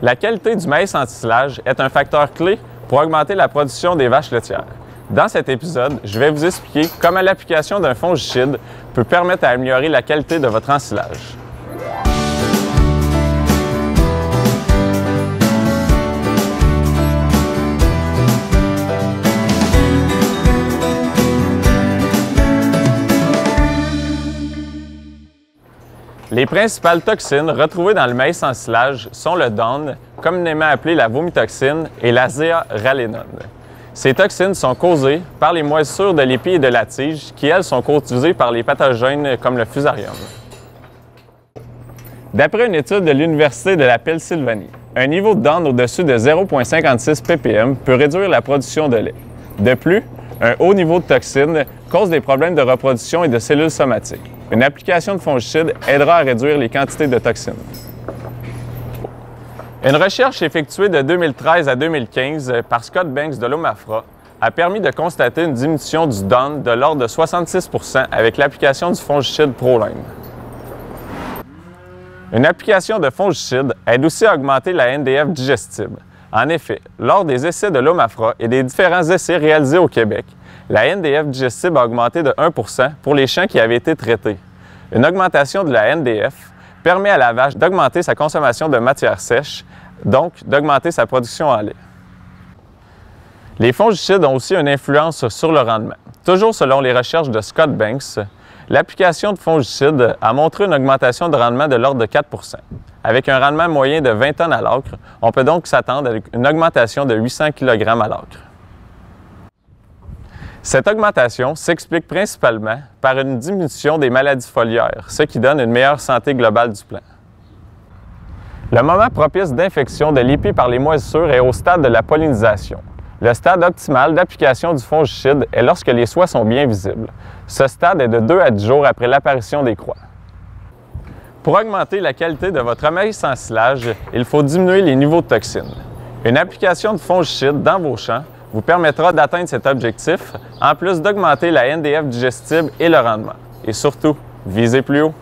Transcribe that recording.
La qualité du maïs anti-silage est un facteur clé pour augmenter la production des vaches laitières. Dans cet épisode, je vais vous expliquer comment l'application d'un fongicide peut permettre d'améliorer la qualité de votre ensilage. Les principales toxines retrouvées dans le maïs ensilage sont le DON, communément appelé la vomitoxine, et la zéaralénone. Ces toxines sont causées par les moisissures de l'épi et de la tige, qui, elles, sont causées par les pathogènes comme le fusarium. D'après une étude de l'Université de la Pennsylvanie, un niveau de DON au-dessus de 0,56 ppm peut réduire la production de lait. De plus, un haut niveau de toxines cause des problèmes de reproduction et de cellules somatiques. Une application de fongicide aidera à réduire les quantités de toxines. Une recherche effectuée de 2013 à 2015 par Scott Banks de l'Omafra a permis de constater une diminution du DON de l'ordre de 66 % avec l'application du fongicide Proline. Une application de fongicide aide aussi à augmenter la NDF digestible. En effet, lors des essais de l'Omafra et des différents essais réalisés au Québec, la NDF digestible a augmenté de 1 % pour les champs qui avaient été traités. Une augmentation de la NDF permet à la vache d'augmenter sa consommation de matière sèche, donc d'augmenter sa production en lait. Les fongicides ont aussi une influence sur le rendement. Toujours selon les recherches de Scott Banks, l'application de fongicides a montré une augmentation de rendement de l'ordre de 4 %. Avec un rendement moyen de 20 tonnes à l'acre, on peut donc s'attendre à une augmentation de 800 kg à l'acre. Cette augmentation s'explique principalement par une diminution des maladies foliaires, ce qui donne une meilleure santé globale du plant. Le moment propice d'infection de l'épi par les moisissures est au stade de la pollinisation. Le stade optimal d'application du fongicide est lorsque les soies sont bien visibles. Ce stade est de 2 à 10 jours après l'apparition des croix. Pour augmenter la qualité de votre maïs ensilage, il faut diminuer les niveaux de toxines. Une application de fongicide dans vos champs vous permettra d'atteindre cet objectif, en plus d'augmenter la NDF digestible et le rendement. Et surtout, visez plus haut.